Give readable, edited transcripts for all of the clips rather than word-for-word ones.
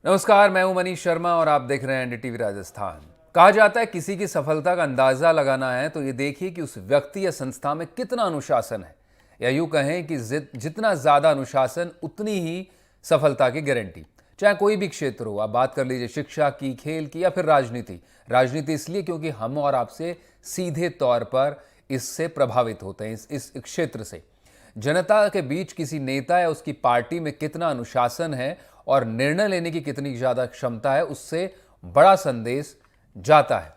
नमस्कार, मैं हूं मनीष शर्मा और आप देख रहे हैं एनडीटीवी राजस्थान। कहा जाता है किसी की सफलता का अंदाजा लगाना है तो ये देखिए कि उस व्यक्ति या संस्था में कितना अनुशासन है, या यूं कहें कि जितना ज्यादा अनुशासन उतनी ही सफलता की गारंटी। चाहे कोई भी क्षेत्र हो, आप बात कर लीजिए शिक्षा की, खेल की या फिर राजनीति। राजनीति इसलिए क्योंकि हम और आपसे सीधे तौर पर इससे प्रभावित होते हैं, इस क्षेत्र से। जनता के बीच किसी नेता या उसकी पार्टी में कितना अनुशासन है और निर्णय लेने की कितनी ज्यादा क्षमता है, उससे बड़ा संदेश जाता है,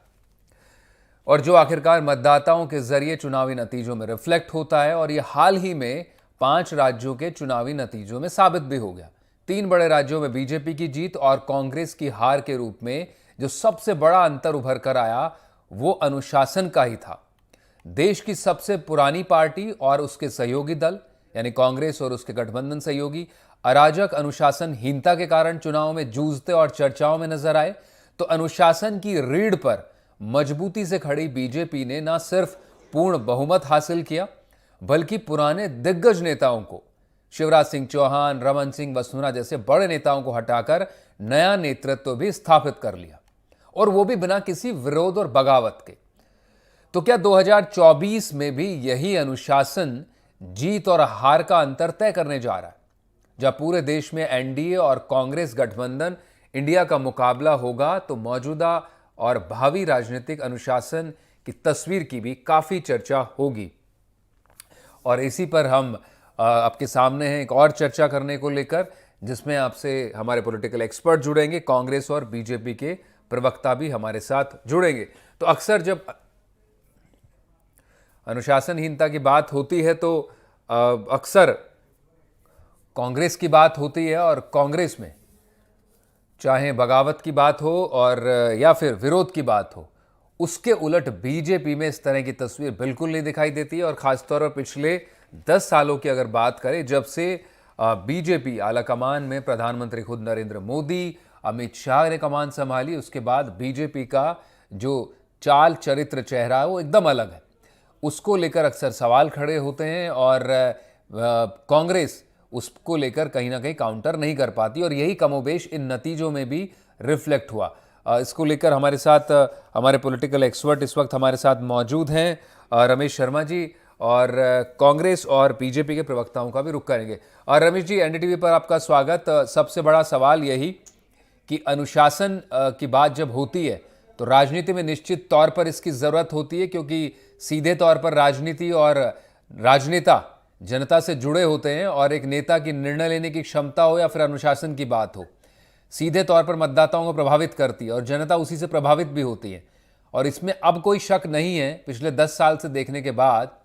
और जो आखिरकार मतदाताओं के जरिए चुनावी नतीजों में रिफ्लेक्ट होता है। और यह हाल ही में 5 राज्यों के चुनावी नतीजों में साबित भी हो गया। 3 बड़े राज्यों में बीजेपी की जीत और कांग्रेस की हार के रूप में जो सबसे बड़ा अंतर उभर कर आया वो अनुशासन का ही था। देश की सबसे पुरानी पार्टी और उसके सहयोगी दल यानी कांग्रेस और उसके गठबंधन सहयोगी अराजक अनुशासनहीनता के कारण चुनाव में जूझते और चर्चाओं में नजर आए, तो अनुशासन की रीढ़ पर मजबूती से खड़ी बीजेपी ने न सिर्फ पूर्ण बहुमत हासिल किया, बल्कि पुराने दिग्गज नेताओं को, शिवराज सिंह चौहान, रमन सिंह, वसुंधरा जैसे बड़े नेताओं को हटाकर नया नेतृत्व भी स्थापित कर लिया, और वो भी बिना किसी विरोध और बगावत के। तो क्या 2024 में भी यही अनुशासन जीत और हार का अंतर तय करने जा रहा है? जब पूरे देश में एनडीए और कांग्रेस गठबंधन इंडिया का मुकाबला होगा, तो मौजूदा और भावी राजनीतिक अनुशासन की तस्वीर की भी काफी चर्चा होगी। और इसी पर हम आपके सामने हैं एक और चर्चा करने को लेकर, जिसमें आपसे हमारे पॉलिटिकल एक्सपर्ट जुड़ेंगे, कांग्रेस और बीजेपी के प्रवक्ता भी हमारे साथ जुड़ेंगे। तो अक्सर जब अनुशासनहीनता की बात होती है तो अक्सर कांग्रेस की बात होती है, और कांग्रेस में चाहे बगावत की बात हो और या फिर विरोध की बात हो, उसके उलट बीजेपी में इस तरह की तस्वीर बिल्कुल नहीं दिखाई देती है। और खासतौर पर पिछले 10 सालों की अगर बात करें, जब से बीजेपी आलाकमान में प्रधानमंत्री खुद नरेंद्र मोदी, अमित शाह ने कमान संभाली, उसके बाद बीजेपी का जो चाल चरित्र चेहरा है वो एकदम अलग है। उसको लेकर अक्सर सवाल खड़े होते हैं, और कांग्रेस उसको लेकर कहीं ना कहीं काउंटर नहीं कर पाती, और यही कमोबेश इन नतीजों में भी रिफ्लेक्ट हुआ। इसको लेकर हमारे साथ हमारे पॉलिटिकल एक्सपर्ट इस वक्त हमारे साथ मौजूद हैं, रमेश शर्मा जी, और कांग्रेस और बीजेपी के प्रवक्ताओं का भी रुख करेंगे। और रमेश जी, एनडीटीवी पर आपका स्वागत। सबसे बड़ा सवाल यही कि अनुशासन की बात जब होती है तो राजनीति में निश्चित तौर पर इसकी ज़रूरत होती है, क्योंकि सीधे तौर पर राजनीति और राजनेता जनता से जुड़े होते हैं, और एक नेता की निर्णय लेने की क्षमता हो या फिर अनुशासन की बात हो, सीधे तौर पर मतदाताओं को प्रभावित करती है और जनता उसी से प्रभावित भी होती है। और इसमें अब कोई शक नहीं है, पिछले 10 साल से देखने के बाद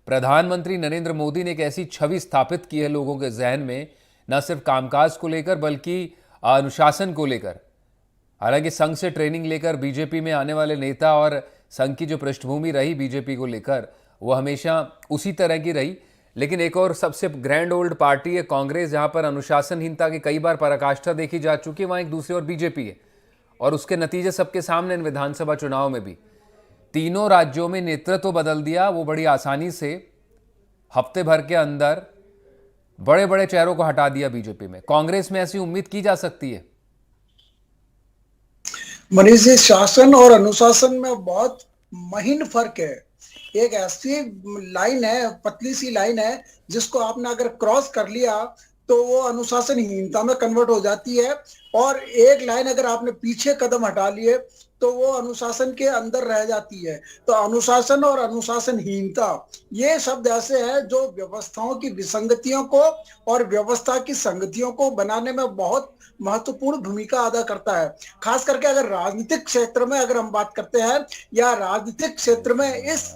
प्रधानमंत्री नरेंद्र मोदी ने एक ऐसी छवि स्थापित की है लोगों के जहन में, न सिर्फ कामकाज को लेकर बल्कि अनुशासन को लेकर। हालांकि संघ से ट्रेनिंग लेकर बीजेपी में आने वाले नेता और संघ की जो पृष्ठभूमि रही बीजेपी को लेकर, वो हमेशा उसी तरह की रही। लेकिन एक और सबसे ग्रैंड ओल्ड पार्टी है कांग्रेस, जहां पर अनुशासनहीनता की कई बार पराकाष्ठा देखी जा चुकी है, वहां एक दूसरी ओर बीजेपी है, और उसके नतीजे सबके सामने इन विधानसभा चुनाव में भी। तीनों राज्यों में नेतृत्व बदल दिया, वो बड़ी आसानी से हफ्ते भर के अंदर बड़े बड़े चेहरों को हटा दिया बीजेपी में। कांग्रेस में ऐसी उम्मीद की जा सकती है? मनीष जी, शासन और अनुशासन में बहुत महीन फर्क है। एक ऐसी लाइन है, पतली सी लाइन है, जिसको आपने अगर क्रॉस कर लिया तो वो अनुशासनहीनता में कन्वर्ट हो जाती है, और एक लाइन अगर आपने पीछे कदम हटा लिए तो वो अनुशासन के अंदर रह जाती है। तो अनुशासन और अनुशासनहीनता ये शब्द ऐसे हैं जो व्यवस्थाओं की विसंगतियों को और व्यवस्था की संगतियों को बनाने में बहुत महत्वपूर्ण भूमिका अदा करता है। खास करके अगर राजनीतिक क्षेत्र में अगर हम बात करते हैं, या राजनीतिक क्षेत्र में इस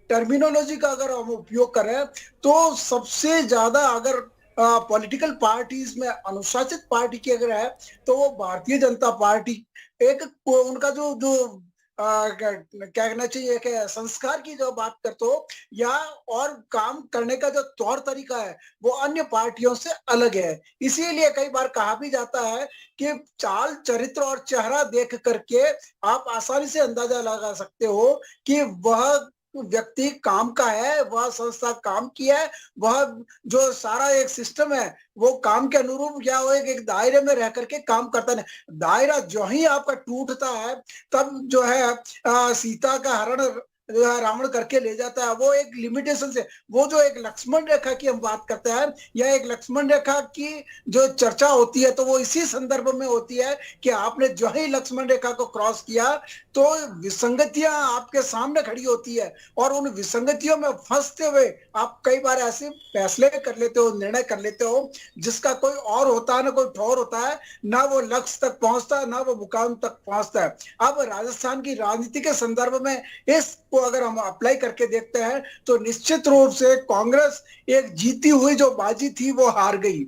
टर्मिनोलॉजी का अगर हम उपयोग करें, तो सबसे ज्यादा अगर पॉलिटिकल पार्टीज में अनुशासित पार्टी की अगर है तो वो भारतीय जनता पार्टी। एक उनका जो जो क्या कहना चाहिए कि संस्कार की जो बात करते हो, या और काम करने का जो तौर तरीका है, वो अन्य पार्टियों से अलग है। इसीलिए कई बार कहा भी जाता है कि चाल चरित्र और चेहरा देख करके आप आसानी से अंदाजा लगा सकते हो कि वह व्यक्ति काम का है, वह संस्था काम की है, वह जो सारा एक सिस्टम है वो काम के अनुरूप या वो एक दायरे में रह करके काम करता है। दायरा जो ही आपका टूटता है तब जो है सीता का हरण जो है रावण करके ले जाता है। वो एक लिमिटेशन से, वो जो एक लक्ष्मण रेखा की हम बात करते हैं या एक लक्ष्मण रेखा की जो चर्चा होती है तो वो इसी संदर्भ में होती है कि आपने जो ही लक्ष्मण रेखा को क्रॉस किया तो विसंगतियां आपके सामने खड़ी होती है और उन विसंगतियों में फंसते हुए आप कई बार ऐसे फैसले कर लेते हो, निर्णय कर लेते हो जिसका कोई और होता है ना कोई ठोर होता है, ना वो लक्ष्य तक पहुंचता है ना वो मुकाम तक पहुंचता है। अब राजस्थान की राजनीति के संदर्भ में इसको अगर हम अप्लाई करके देखते हैं तो निश्चित रूप से कांग्रेस एक जीती हुई जो बाजी थी वो हार गई,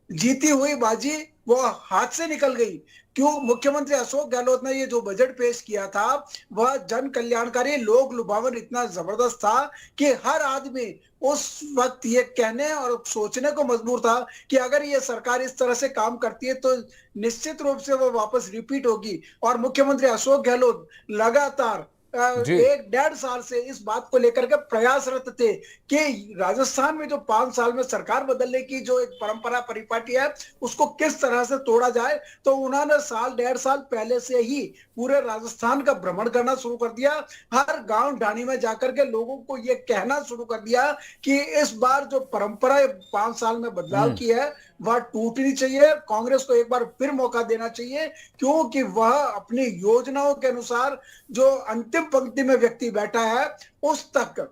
जीती हुई बाजी वो हाथ से निकल गई। क्यों? मुख्यमंत्री अशोक गहलोत ने ये जो बजट पेश किया था वह जन कल्याणकारी, लोक लुभावन इतना जबरदस्त था कि हर आदमी उस वक्त ये कहने और सोचने को मजबूर था कि अगर ये सरकार इस तरह से काम करती है तो निश्चित रूप से वो वापस रिपीट होगी। और मुख्यमंत्री अशोक गहलोत लगातार जी। 1-1.5 साल से इस बात को लेकर के प्रयासरत थे कि राजस्थान में जो 5 साल में सरकार बदलने की जो एक परंपरा परिपाटी है उसको किस तरह से तोड़ा जाए। तो उन्होंने 1-1.5 साल पहले से ही पूरे राजस्थान का भ्रमण करना शुरू कर दिया, हर गांव ढाणी में जाकर के लोगों को यह कहना शुरू कर दिया कि इस बार जो परंपरा 5 साल में बदलाव की है वह टूटनी चाहिए, कांग्रेस को एक बार फिर मौका देना चाहिए क्योंकि वह अपनी योजनाओं के अनुसार जो अंतिम पंक्ति में व्यक्ति बैठा है उस तक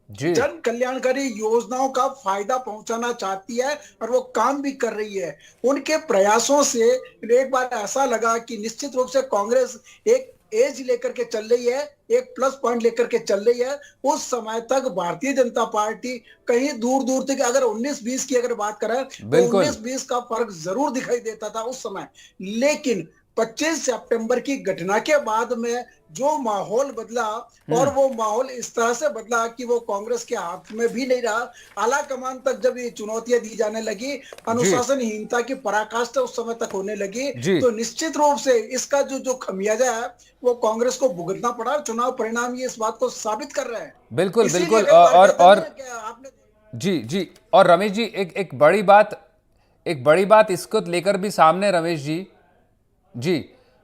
जी। जन कल्याणकारी योजनाओं का फायदा पहुंचाना चाहती है और वो काम भी कर रही है। उनके प्रयासों से एक बार ऐसा लगा कि निश्चित रूप से कांग्रेस एक एज लेकर के चल रही है, एक प्लस पॉइंट लेकर के चल रही है। उस समय तक भारतीय जनता पार्टी कहीं दूर दूर तक, अगर 19-20 की अगर बात करें तो बिल्कुल। 19-20 का फर्क जरूर दिखाई देता था उस समय, लेकिन 25 सितंबर की घटना के बाद में जो माहौल बदला और वो माहौल इस तरह से बदला कि वो कांग्रेस के हाथ में भी नहीं रहा। आला कमान तक जब ये चुनौतियां दी जाने लगी, जी। अनुशासनहीनता की पराकाष्ठा उस समय तक होने लगी, जी। तो निश्चित रूप से इसका जो जो खमियाजा है वो कांग्रेस को भुगतना पड़ा। चुनाव परिणाम ये इस बात को साबित कर रहे हैं। बिल्कुल इसीलिए बिल्कुल। कई बार कहते और हैं कि आपने जी जी। और रमेश जी, एक बड़ी बात इसको लेकर भी सामने, रमेश जी जी,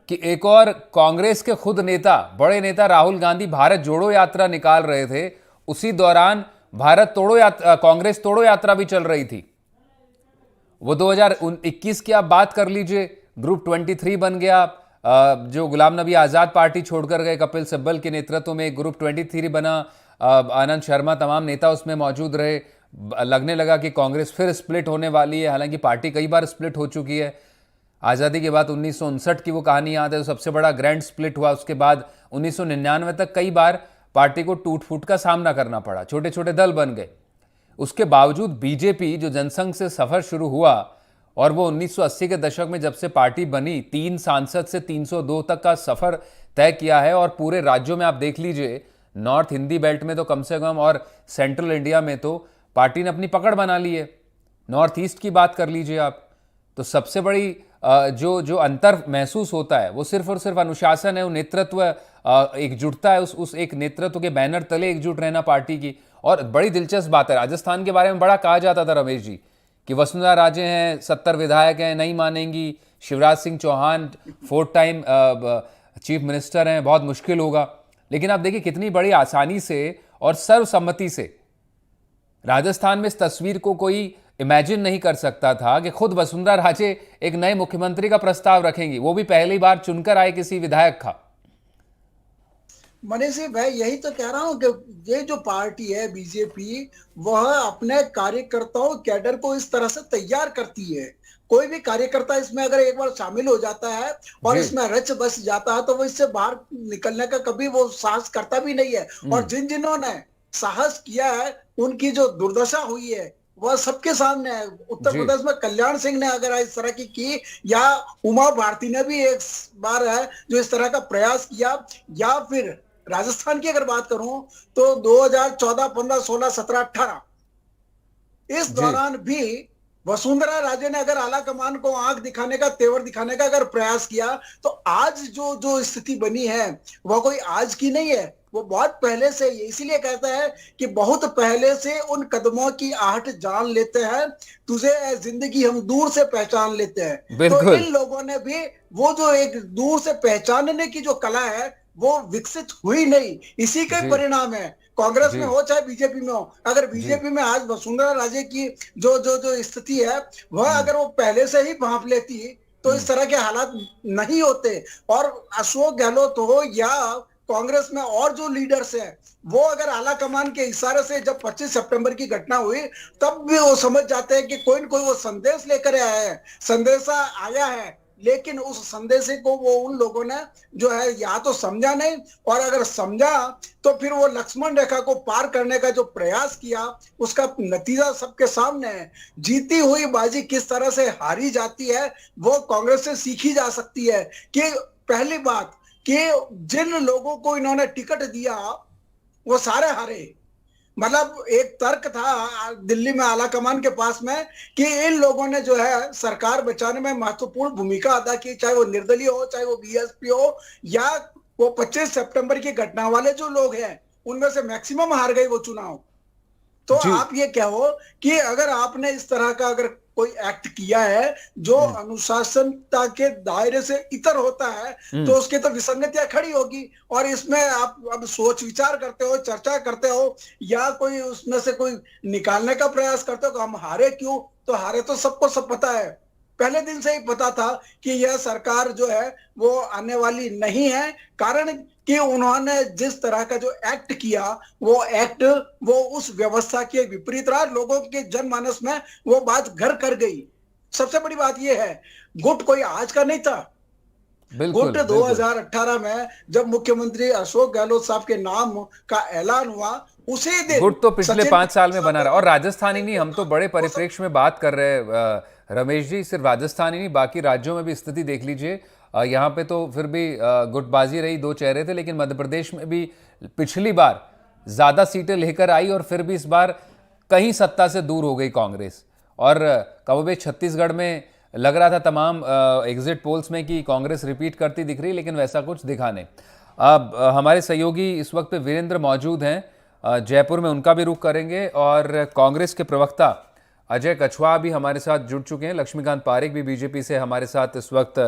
कि एक और कांग्रेस के खुद नेता, बड़े नेता राहुल गांधी भारत जोड़ो यात्रा निकाल रहे थे, उसी दौरान भारत तोड़ो यात्रा, कांग्रेस तोड़ो यात्रा भी चल रही थी। वो 2021 की आप बात कर लीजिए, ग्रुप 23 बन गया। जो गुलाम नबी आज़ाद पार्टी छोड़कर गए, कपिल सिब्बल के नेतृत्व में ग्रुप 23 बना। आनंद शर्मा तमाम नेता उसमें मौजूद रहे। लगने लगा कि कांग्रेस फिर स्प्लिट होने वाली है, हालांकि पार्टी कई बार स्प्लिट हो चुकी है। आज़ादी के बाद 1959 की वो कहानी याद है, तो सबसे बड़ा ग्रैंड स्प्लिट हुआ। उसके बाद 1999 तक कई बार पार्टी को टूट फूट का सामना करना पड़ा, छोटे छोटे दल बन गए। उसके बावजूद बीजेपी जो जनसंघ से सफर शुरू हुआ और वो 1980 के दशक में जब से पार्टी बनी, 3 सांसद से 302 तक का सफर तय किया है। और पूरे राज्यों में आप देख लीजिए, नॉर्थ हिंदी बेल्ट में तो कम से कम और सेंट्रल इंडिया में तो पार्टी ने अपनी पकड़ बना ली है। नॉर्थ ईस्ट की बात कर लीजिए आप, तो सबसे बड़ी जो जो अंतर महसूस होता है वो सिर्फ और सिर्फ अनुशासन है, वो नेतृत्व, एकजुटता है, उस एक नेतृत्व के बैनर तले एकजुट रहना पार्टी की। और बड़ी दिलचस्प बात है, राजस्थान के बारे में बड़ा कहा जाता था रमेश जी कि वसुंधरा राजे हैं, 70 विधायक हैं, नहीं मानेंगी। Shivraj Singh Chouhan 4 time chief minister हैं, बहुत मुश्किल होगा। लेकिन आप देखिए कितनी बड़ी आसानी से और सर्वसम्मति से राजस्थान में इस तस्वीर को कोई इमेजिन नहीं कर सकता था कि खुद वसुंधरा राजे एक नए मुख्यमंत्री का प्रस्ताव रखेंगी, वो भी पहली बार चुनकर आए किसी विधायक का। मनीष जी, मैं यही तो कह रहा हूं कि ये जो पार्टी है बीजेपी, वह अपने कार्यकर्ताओं कैडर को इस तरह से तैयार करती है। कोई भी कार्यकर्ता इसमें अगर एक बार शामिल हो जाता है और जी। इसमें रच बस जाता है तो वो इससे बाहर निकलने का कभी वो साहस करता भी नहीं है। और जिन जिन्होंने साहस किया है उनकी जो दुर्दशा हुई है वह सबके सामने है। उत्तर जी। प्रदेश में कल्याण सिंह ने अगर इस तरह की या उमा भारती ने भी एक बार है जो इस तरह का प्रयास किया, या फिर राजस्थान की अगर बात करूं तो 2014, 15, 16, 17, 18 इस जी। दौरान भी वसुंधरा राजे ने अगर आला कमान को आंख दिखाने का, तेवर दिखाने का अगर प्रयास किया, तो आज जो जो स्थिति बनी है वह कोई आज की नहीं है, वो बहुत पहले से ही है। इसीलिए कहता है कि बहुत पहले से उन कदमों की आहट जान लेते हैं, तुझे ए जिंदगी हम दूर से पहचान लेते हैं। तो बिल्कुल। इन लोगों ने भी वो जो एक दूर से पहचानने की जो कला है वो विकसित हुई नहीं, इसी का ही जी परिणाम है। कांग्रेस जी में हो चाहे बीजेपी में हो, अगर जी। बीजेपी में आज वसुंधरा राजे की जो जो जो स्थिति है, वह अगर वो पहले से ही भांप लेती तो इस तरह के हालात नहीं होते। और अशोक गहलोत हो या कांग्रेस में और जो लीडर्स हैं, वो अगर आला कमान के इशारे से जब 25 सितंबर की घटना हुई, तब भी वो समझ जाते हैं कि कोई न कोई वो संदेश लेकर आया है, संदेशा आया है, लेकिन उस संदेश को वो उन लोगों ने जो है या तो समझा नहीं, और अगर समझा तो फिर वो लक्ष्मण रेखा को पार करने का जो प्रयास किया, उसका नतीजा सबके सामने है। जीती हुई बाजी किस तरह से हारी जाती है वो कांग्रेस से सीखी जा सकती है। कि पहली बात कि जिन लोगों को इन्होंने टिकट दिया वो सारे हारे। मतलब एक तर्क था दिल्ली में आला कमान के पास में कि इन लोगों ने जो है सरकार बचाने में महत्वपूर्ण भूमिका अदा की, चाहे वो निर्दलीय हो, चाहे वो बीएसपी हो, या वो 25 सितंबर की घटना वाले जो लोग हैं, उनमें से मैक्सिमम हार गए वो चुनाव। तो जी आप ये कहो कि अगर आपने इस तरह का अगर कोई एक्ट किया है जो अनुशासनता के दायरे से इतर होता है, तो उसकी तो विसंगतियां खड़ी होगी। और इसमें आप अब सोच विचार करते हो, चर्चा करते हो, या कोई उसमें से कोई निकालने का प्रयास करते हो कि हम हारे क्यों। तो हारे तो सबको सब पता है, पहले दिन से ही पता था कि यह सरकार जो है वो आने वाली नहीं है। कारण कि उन्होंने जिस तरह का जो एक्ट किया, वो एक्ट वो उस व्यवस्था के विपरीत रहा, लोगों के जनमानस में वो बात घर कर गई। सबसे बड़ी बात यह है, गुट कोई आज का नहीं था। गुट बिल्कुल बिल्कुल। 2018 में जब मुख्यमंत्री अशोक गहलोत साहब के नाम का ऐलान हुआ, उसी दिन गुट तो पिछले सचिन 5 साल में बना पायलट रहा, और राजस्थान ही नहीं, हम तो बड़े वो सब परिप्रेक्ष्य में बात कर रहे हैं रमेश जी। सिर्फ राजस्थान ही नहीं, बाकी राज्यों में भी स्थिति देख लीजिए। यहाँ पे तो फिर भी गुटबाजी रही, दो चेहरे थे, लेकिन मध्य प्रदेश में भी पिछली बार ज़्यादा सीटें लेकर आई, और फिर भी इस बार कहीं सत्ता से दूर हो गई कांग्रेस। और कमोबेश छत्तीसगढ़ में लग रहा था तमाम एग्जिट पोल्स में कि कांग्रेस रिपीट करती दिख रही, लेकिन वैसा कुछ दिखा नहीं। अब हमारे सहयोगी इस वक्त पे वीरेंद्र मौजूद हैं जयपुर में, उनका भी रुख करेंगे, और कांग्रेस के प्रवक्ता अजय कछवा भी हमारे साथ जुड़ चुके हैं। लक्ष्मीकांत पारेख भी बीजेपी से हमारे साथ इस वक्त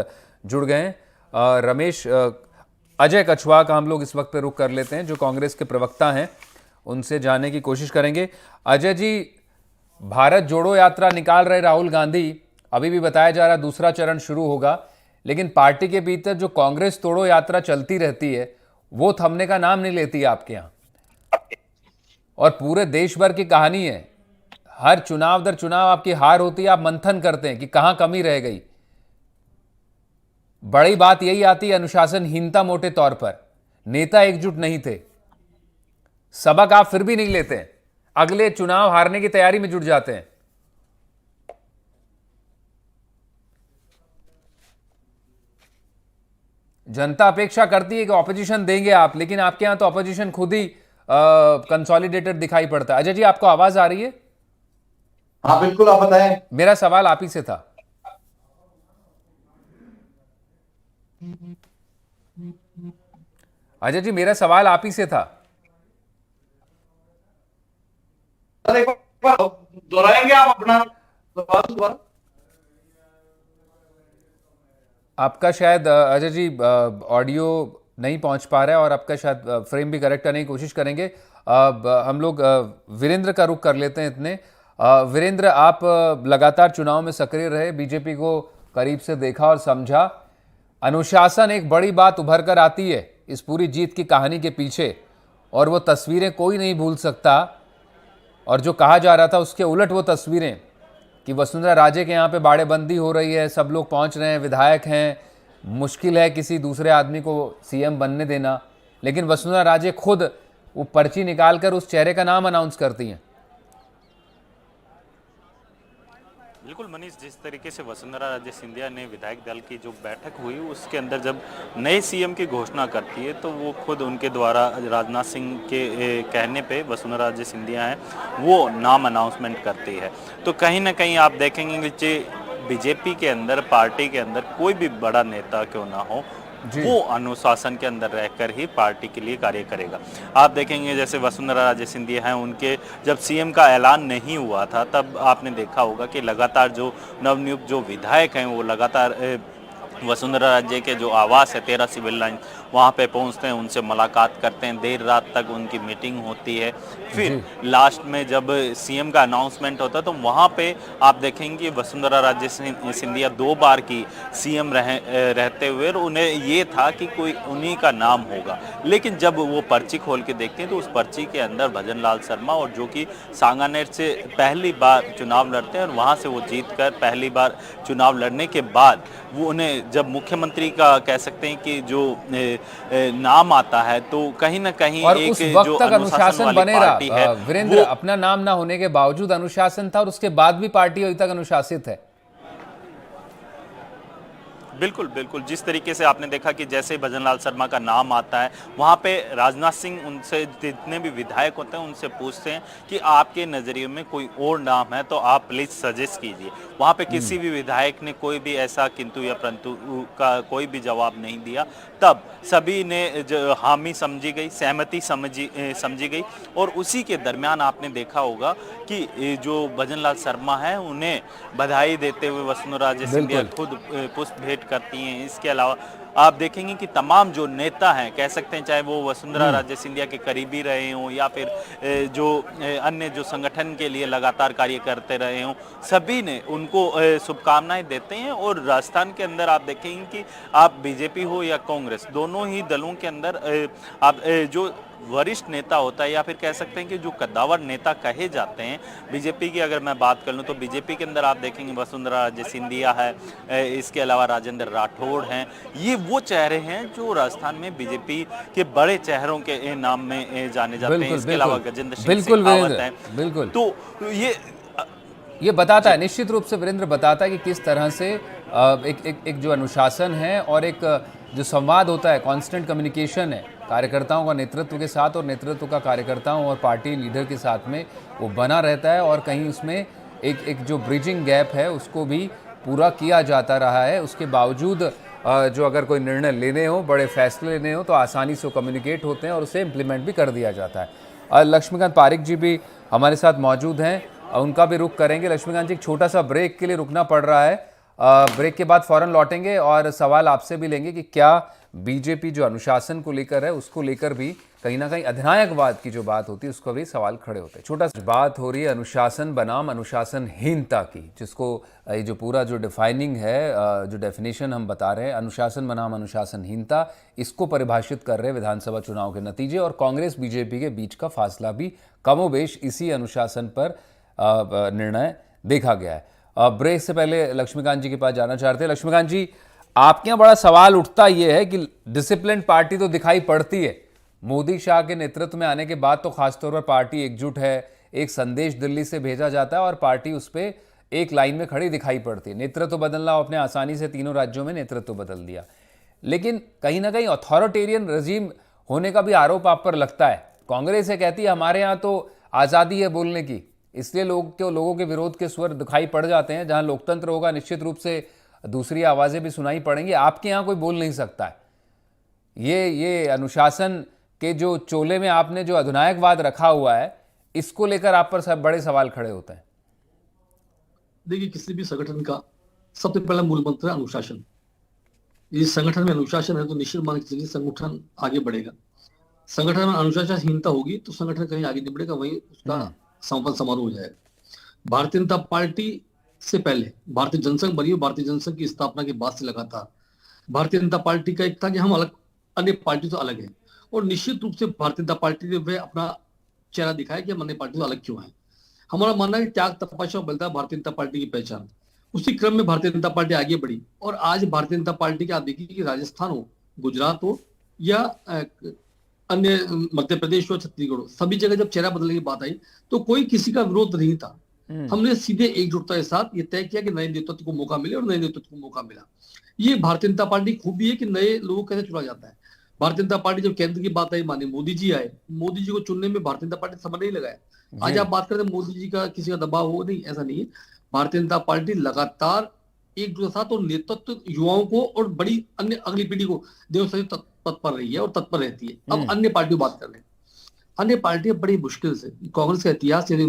जुड़ गए हैं। रमेश, अजय कछवा का हम लोग इस वक्त पे रुख कर लेते हैं, जो कांग्रेस के प्रवक्ता हैं, उनसे जानने की कोशिश करेंगे। अजय जी, भारत जोड़ो यात्रा निकाल रहे राहुल गांधी, अभी भी बताया जा रहा है दूसरा चरण शुरू होगा, लेकिन पार्टी के भीतर जो कांग्रेस तोड़ो यात्रा चलती रहती है वो थमने का नाम नहीं लेती है आपके यहाँ, और पूरे देश भर की कहानी है। हर चुनाव दर चुनाव आपकी हार होती है, आप मंथन करते हैं कि कहां कमी रह गई। बड़ी बात यही आती है अनुशासनहीनता, मोटे तौर पर नेता एकजुट नहीं थे। सबक आप फिर भी नहीं लेते हैं, अगले चुनाव हारने की तैयारी में जुट जाते हैं। जनता अपेक्षा करती है कि ऑपोजिशन देंगे आप, लेकिन आपके यहां तो ऑपोजिशन खुद ही कंसोलिडेटेड दिखाई पड़ता है। अजय जी, आपको आवाज आ रही है? हाँ बिल्कुल, आप बताएं। मेरा सवाल आप ही से था। अजय जी, मेरा सवाल आप ही से था। एक बार दोहराएंगे आप अपना सवाल दोबारा? आपका शायद अजय जी ऑडियो नहीं पहुंच पा रहा है, और आपका शायद फ्रेम भी करेक्ट करने की कोशिश करेंगे। हम लोग वीरेंद्र का रुख कर लेते हैं इतने। वीरेंद्र, आप लगातार चुनाव में सक्रिय रहे, बीजेपी को करीब से देखा और समझा। अनुशासन एक बड़ी बात उभर कर आती है इस पूरी जीत की कहानी के पीछे, और वो तस्वीरें कोई नहीं भूल सकता। और जो कहा जा रहा था उसके उलट वो तस्वीरें कि वसुंधरा राजे के यहाँ पे बाड़ेबंदी हो रही है, सब लोग पहुँच रहे हैं, विधायक हैं, मुश्किल है किसी दूसरे आदमी को सीएम बनने देना, लेकिन वसुंधरा राजे खुद वो पर्ची निकाल कर उस चेहरे का नाम अनाउंस करती हैं। बिल्कुल मनीष, जिस तरीके से वसुंधरा राजे सिंधिया ने विधायक दल की जो बैठक हुई उसके अंदर जब नए सीएम की घोषणा करती है तो वो खुद उनके द्वारा राजनाथ सिंह के कहने पे वसुंधरा राजे सिंधिया हैं वो नाम अनाउंसमेंट करती है। तो कहीं ना कहीं आप देखेंगे कि बीजेपी के अंदर, पार्टी के अंदर कोई भी बड़ा नेता क्यों ना हो, जी। वो अनुशासन के अंदर रहकर ही पार्टी के लिए कार्य करेगा। आप देखेंगे जैसे वसुंधरा राजे सिंधिया हैं, उनके जब सीएम का ऐलान नहीं हुआ था तब आपने देखा होगा कि लगातार जो नवनियुक्त जो विधायक हैं वो लगातार वसुंधरा राजे के जो आवास है 13 सिविल लाइन, वहाँ पे पहुँचते हैं, उनसे मुलाकात करते हैं, देर रात तक उनकी मीटिंग होती है। फिर जी। लास्ट में जब सीएम का अनाउंसमेंट होता है तो वहाँ पे आप देखेंगे वसुंधरा राजे सिंधिया 2 बार की सीएम रहते हुए और उन्हें ये था कि कोई उन्हीं का नाम होगा। लेकिन जब वो पर्ची खोल के देखते हैं तो उस पर्ची के अंदर भजन लाल शर्मा, और जो कि सांगानेर से पहली बार चुनाव लड़ते हैं और वहाँ से वो जीत कर पहली बार चुनाव लड़ने के बाद वो उन्हें जब मुख्यमंत्री का कह सकते हैं कि जो नाम आता है तो कहीं ना कहीं और एक उस वक्त जो तक अनुशासन अनुशासन वाली बने पार्टी रहा है वीरेंद्र, वो अपना नाम ना होने के बावजूद अनुशासन था और उसके बाद भी पार्टी अभी तक अनुशासित है। बिल्कुल बिल्कुल, जिस तरीके से आपने देखा कि जैसे ही भजनलाल शर्मा का नाम आता है वहाँ पे राजनाथ सिंह उनसे, जितने भी विधायक होते हैं उनसे पूछते हैं कि आपके नज़रिए में कोई और नाम है तो आप प्लीज़ सजेस्ट कीजिए। वहाँ पे किसी भी विधायक ने कोई भी ऐसा किंतु या परंतु का कोई भी जवाब नहीं दिया। तब सभी ने हामी समझी गई, सहमति समझी गई, और उसी के दरमियान आपने देखा होगा कि जो भजनलाल शर्मा है उन्हें बधाई देते हुए वसुंधरा राजे सिंधिया बिल्कुल। खुद पुष्प भेंट करती हैं। इसके अलावा आप देखेंगे कि तमाम जो नेता हैं, कह सकते हैं चाहे वो वसुंधरा राजे सिंधिया के करीबी रहे हों या फिर जो अन्य जो संगठन के लिए लगातार कार्य करते रहे हों, सभी ने उनको शुभकामनाएं देते हैं। और राजस्थान के अंदर आप देखेंगे कि आप बीजेपी हो या कांग्रेस, दोनों ही दलों के अंदर आप जो वरिष्ठ नेता होता है या फिर कह सकते हैं कि जो कद्दावर नेता कहे जाते हैं, बीजेपी की अगर मैं बात कर लूं तो बीजेपी के अंदर आप देखेंगे वसुंधरा राजे सिंधिया है, इसके अलावा राजेंद्र राठौड़ हैं। ये वो चेहरे हैं जो राजस्थान में बीजेपी के बड़े चेहरों के नाम में जाने जाते हैं। बिल्कुल इसके अलावा बिल्कुल गजेंद्र सिंह बिल्कुल शेखावत वीरेंद्र, हैं। बिल्कुल। तो ये ये बताता है, निश्चित रूप से वीरेंद्र बताता है कि किस तरह से एक जो अनुशासन है और एक जो संवाद होता है, कांस्टेंट कम्युनिकेशन है कार्यकर्ताओं का नेतृत्व के साथ और नेतृत्व का कार्यकर्ताओं और पार्टी लीडर के साथ में, वो बना रहता है। और कहीं उसमें एक जो ब्रिजिंग गैप है उसको भी पूरा किया जाता रहा है। उसके बावजूद जो अगर कोई निर्णय लेने हो, बड़े फैसले लेने हो, तो आसानी से कम्युनिकेट होते हैं और उसे इम्प्लीमेंट भी कर दिया जाता है। लक्ष्मीकांत पारिक जी भी हमारे साथ मौजूद हैं, उनका भी रुख करेंगे। लक्ष्मीकांत जी, एक छोटा सा ब्रेक के लिए रुकना पड़ रहा है, ब्रेक के बाद फौरन लौटेंगे और सवाल आपसे भी लेंगे कि क्या बीजेपी जो अनुशासन को लेकर है उसको लेकर भी कहीं ना कहीं अधिनायकवाद की जो बात होती है उसको भी सवाल खड़े होते हैं। छोटा सा बात हो रही है अनुशासन बनाम अनुशासनहीनता की, जिसको ये जो पूरा जो डिफाइनिंग है, जो डेफिनेशन हम बता रहे हैं, अनुशासन बनाम अनुशासनहीनता, इसको परिभाषित कर रहे हैं विधानसभा चुनाव के नतीजे। और कांग्रेस बीजेपी के बीच का फासला भी कमोबेश इसी अनुशासन पर निर्णय देखा गया है। ब्रेक से पहले लक्ष्मीकांत जी के पास जाना चाहते हैं। लक्ष्मीकांत जी, आपके यहाँ बड़ा सवाल उठता यह है कि डिसिप्लिन पार्टी तो दिखाई पड़ती है, मोदी शाह के नेतृत्व में आने के बाद तो खासतौर पर पार्टी एकजुट है, एक संदेश दिल्ली से भेजा जाता है और पार्टी उस पर एक लाइन में खड़ी दिखाई पड़ती है। नेतृत्व बदलना, आपने आसानी से तीनों राज्यों में नेतृत्व बदल दिया, लेकिन कहीं ना कहीं अथॉरिटेरियन रजीम होने का भी आरोप आप पर लगता है। कांग्रेस ये कहती है हमारे यहाँ तो आज़ादी है बोलने की, इसलिए लोगों के विरोध के स्वर दिखाई पड़ जाते हैं। जहां लोकतंत्र होगा निश्चित रूप से दूसरी आवाजें भी सुनाई पड़ेंगी, आपके यहाँ कोई बोल नहीं सकता है। ये अनुशासन के जो चोले में आपने जो अधिनायकवाद रखा हुआ है, इसको लेकर आप पर सब बड़े सवाल खड़े होते हैं। देखिए, किसी भी संगठन का सबसे पहला मूल मंत्र है अनुशासन। इस संगठन में अनुशासन है तो निश्चित मान के चलिए संगठन आगे बढ़ेगा। संगठन में अनुशासनहीनता होगी तो संगठन कहीं आगे नहीं बढ़ेगा, वहीं उसका समापन समारोह हो जाएगा। भारतीय जनता पार्टी से पहले भारतीय जनसंघ बनी, भारतीय जनसंघ की स्थापना के बाद से लगातार भारतीय जनता पार्टी का एक था कि हम अलग, अन्य पार्टी तो अलग है, और निश्चित रूप से भारतीय जनता पार्टी ने वह अपना चेहरा दिखाया कि हम अन्य पार्टी तो अलग क्यों है। हमारा मानना है कि त्याग, तपस्या और बलिदान भारतीय जनता पार्टी की पहचान। उसी क्रम में भारतीय जनता पार्टी आगे बढ़ी और आज भारतीय जनता पार्टी के आप देखिए कि राजस्थान हो, गुजरात हो या अन्य मध्य प्रदेश हो, छत्तीसगढ़ हो, सभी जगह जब चेहरा बदलने की बात आई तो कोई किसी का विरोध नहीं था। हमने सीधे एकजुटता के साथ ये तय किया कि नए नेतृत्व को मौका मिले और नए नेतृत्व को मौका मिला। ये भारतीय जनता पार्टी खूबी है कि नए लोगों को कैसे चुना जाता है। भारतीय जनता पार्टी जब केंद्र की बात आई, माने मोदी जी आए, मोदी जी को चुनने में भारतीय जनता पार्टी समय नहीं लगाया। आज आप बात करते हैं मोदी जी का किसी का दबाव हो, नहीं, ऐसा नहीं है। भारतीय जनता पार्टी लगातार एकजुट के साथ और नेतृत्व युवाओं को और बड़ी अन्य अगली पीढ़ी को देने तत्पर रही है और तत्पर रहती है। अब अन्य पार्टियों बात कर लें। अन्य पार्टियां बड़ी मुश्किल से, कांग्रेस का इतिहास यदि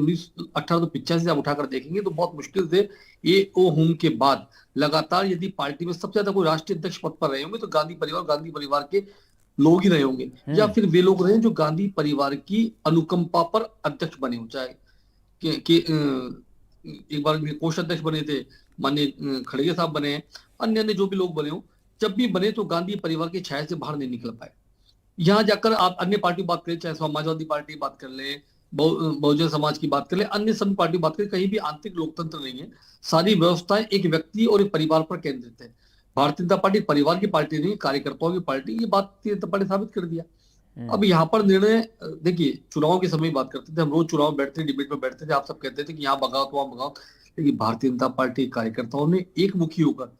1885 से आप उठाकर देखेंगे तो बहुत मुश्किल से ये ओ होम के बाद लगातार यदि पार्टी में सबसे ज्यादा कोई राष्ट्रीय अध्यक्ष पद पर रहे होंगे तो गांधी परिवार के लोग ही रहे होंगे, या फिर वे लोग रहे जो गांधी परिवार की अनुकंपा पर अध्यक्ष बने हो। चाहे एक बार कोषाध्यक्ष बने थे, माननीय खड़गे साहब बने हैं, अन्य जो भी लोग बने हो, जब भी बने तो गांधी परिवार की छाया से बाहर नहीं निकल पाए। यहाँ जाकर आप अन्य पार्टी बात करें, चाहे समाजवादी पार्टी बात कर ले, बहुजन समाज की बात कर ले, अन्य सभी पार्टी बात करें, कहीं भी आंतरिक लोकतंत्र नहीं है। सारी व्यवस्थाएं एक व्यक्ति और एक परिवार पर केंद्रित है। भारतीय जनता पार्टी परिवार की पार्टी नहीं, कार्यकर्ताओं की पार्टी, ये बात भारतीय जनता पार्टी साबित कर दिया। अब यहाँ पर निर्णय देखिए, चुनाव के समय बात करते थे हम, रोज चुनाव बैठते, डिबेट में बैठते थे, आप सब कहते थे कि यहाँ भगाओ तो वहां भगाओ, लेकिन भारतीय जनता पार्टी कार्यकर्ताओं ने एक मुखी होकर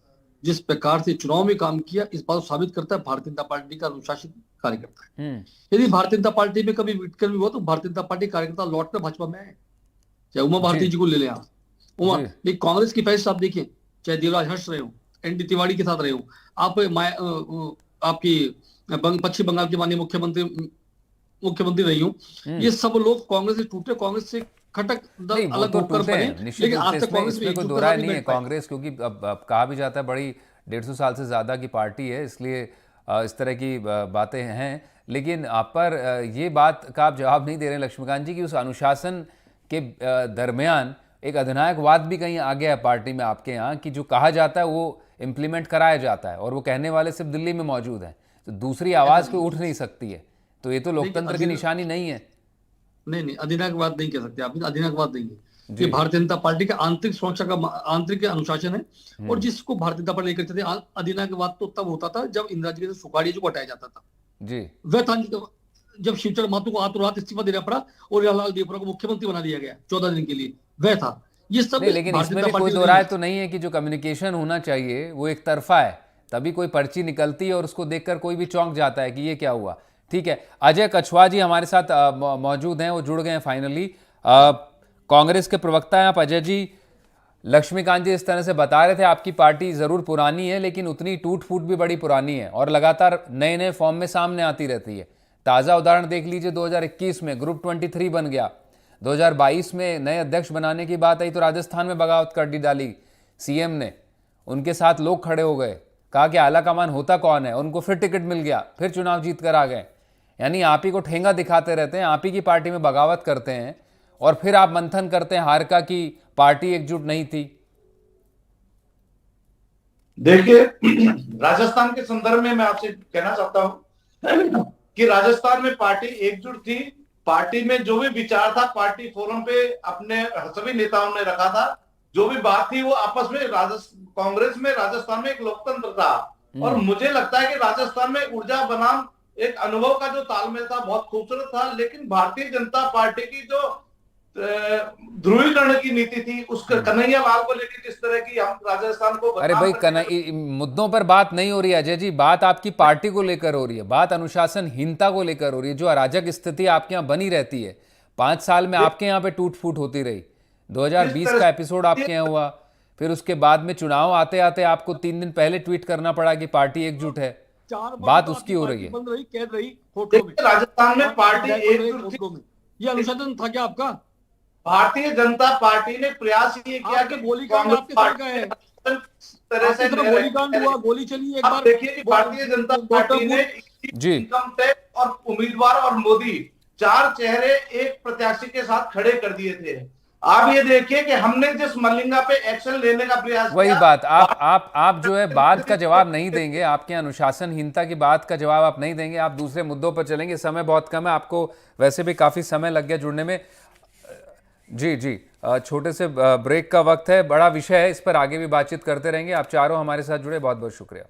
जिस प्रकार से चुनाव में काम किया, इस बात को साबित करता है भारतीय जनता पार्टी का अनुशासित कार्यकर्ता है। यदि भारतीय जनता पार्टी में कभी विटकर भी हुआ तो भारतीय जनता पार्टी कार्यकर्ता लौटकर भाजपा में आए। चाहे उमा भारती जी को ले लें आप, उमा, लेकिन कांग्रेस की फैसला आप देखिए, चाहे देवराज हर्ष रहे हो, एनडी तिवारी के साथ रहे हो, आप आपकी पश्चिम बंगाल के माननीय मुख्यमंत्री रही हूँ, ये सब लोग कांग्रेस से टूटे, कांग्रेस से खटक अलग होकर बने, लेकिन आज तक कांग्रेस में कोई दो राय नहीं है। कांग्रेस क्योंकि अब कहा भी जाता है बड़ी 150 साल से ज्यादा की पार्टी है, इसलिए इस तरह की बातें हैं। लेकिन आप पर ये बात का आप जवाब नहीं दे रहे हैं लक्ष्मीकांत जी, कि उस अनुशासन के दरमियान एक अधिनायकवाद भी कहीं आ गया है पार्टी में आपके यहाँ, कि जो कहा जाता है वो इम्प्लीमेंट कराया जाता है और वो कहने वाले सिर्फ दिल्ली में मौजूद हैं, तो दूसरी आवाज कोई उठ नहीं सकती है। तो ये तो लोकतंत्र की निशानी नहीं है। नहीं, अधिनायकवाद नहीं कह सकते आप, अधिनायकवाद नहीं है। ये भारतीय जनता पार्टी का आंतरिक सुरक्षा का आंतरिक अनुशासन है, और जिसको भारतीय जनता पार्टी लेकर चलते थे। अधिनायकवाद तो तब होता था जब इंदिरा जी के सुखाड़िया जी को हटाया जाता था जी, वह था जब शिवचरण महतो को हाथों हाथ इस्तीफा देना पड़ा और जवाहरलाल देवपुरा को मुख्यमंत्री बना दिया गया 14 दिन के लिए, वह था ये सब। लेकिन इसमें भी कोई दो राय तो नहीं है कि जो कम्युनिकेशन होना चाहिए वो एक तरफा है, तभी कोई पर्ची निकलती है और उसको देखकर कोई भी चौंक जाता है कि ये क्या हुआ। ठीक है, अजय कछवा जी हमारे साथ मौजूद हैं, वो जुड़ गए हैं फाइनली। कांग्रेस के प्रवक्ता हैं आप अजय जी। लक्ष्मीकांत जी इस तरह से बता रहे थे आपकी पार्टी ज़रूर पुरानी है, लेकिन उतनी टूट फूट भी बड़ी पुरानी है और लगातार नए नए फॉर्म में सामने आती रहती है। ताज़ा उदाहरण देख लीजिए, 2021 में ग्रुप 23 बन गया, 2022 में नए अध्यक्ष बनाने की बात आई तो राजस्थान में बगावत कर दी डाली सीएम ने, उनके साथ लोग खड़े हो गए, कहा कि आला कमान होता कौन है, उनको फिर टिकट मिल गया, फिर चुनाव जीत कर आ गए। यानी आप ही को ठेंगा दिखाते रहते हैं, आप ही की पार्टी में बगावत करते हैं और फिर आप मंथन करते हैं हार का कि पार्टी एकजुट नहीं थी। देखिए, राजस्थान के संदर्भ में मैं आपसे कहना चाहता हूं कि राजस्थान में पार्टी एकजुट थी। पार्टी में जो भी विचार था पार्टी फोरम पे अपने सभी नेताओं ने रखा था, जो भी बात थी वो आपस में कांग्रेस में राजस्थान में एक लोकतंत्र था। और मुझे लगता है कि राजस्थान में ऊर्जा बनाम एक अनुभव का जो तालमेल था बहुत खूबसूरत था। लेकिन भारतीय जनता पार्टी की जो ध्रुवीकरण की नीति थी, उसके कन्हैया लाल को लेकर जिस तरह की हम राजस्थान को, अरे भाई मुद्दों पर बात नहीं हो रही है अजय जी, बात आपकी पार्टी को लेकर हो रही है, बात अनुशासनहीनता को लेकर हो रही है। जो अराजक स्थिति आपके यहाँ बनी रहती है, 5 साल में आपके यहाँ पे टूट फूट होती रही, 2020 का एपिसोड आपके यहाँ हुआ, फिर उसके बाद में चुनाव आते आते आपको 3 दिन पहले ट्वीट करना पड़ा कि पार्टी एकजुट है, बात उसकी हो रही है। राजस्थान में पार्टी एकजुट थी, ये अनुशासन था क्या आपका? भारतीय जनता पार्टी ने प्रयास ये किया कि गोलीकांड आपके साथ का है, तरह से गोलीकांड हुआ, गोली चली एक बार। देखिए कि भारतीय जनता पार्टी ने इनकम टैक्स और उम्मीदवार और मोदी 4 चेहरे एक प्रत्याशी के साथ खड़े कर दिए थे। आप ये देखिए कि हमने जिस मल्लिंगा पे एक्शन लेने का प्रयास, वही बात आप जो है बात का जवाब नहीं देंगे, आपके अनुशासनहीनता की बात का जवाब आप नहीं देंगे, आप दूसरे मुद्दों पर चलेंगे। समय बहुत कम है, आपको वैसे भी काफी समय लग गया जुड़ने में। जी छोटे से ब्रेक का वक्त है, बड़ा विषय है, इस पर आगे भी बातचीत करते रहेंगे। आप चारों हमारे साथ जुड़े, बहुत बहुत शुक्रिया।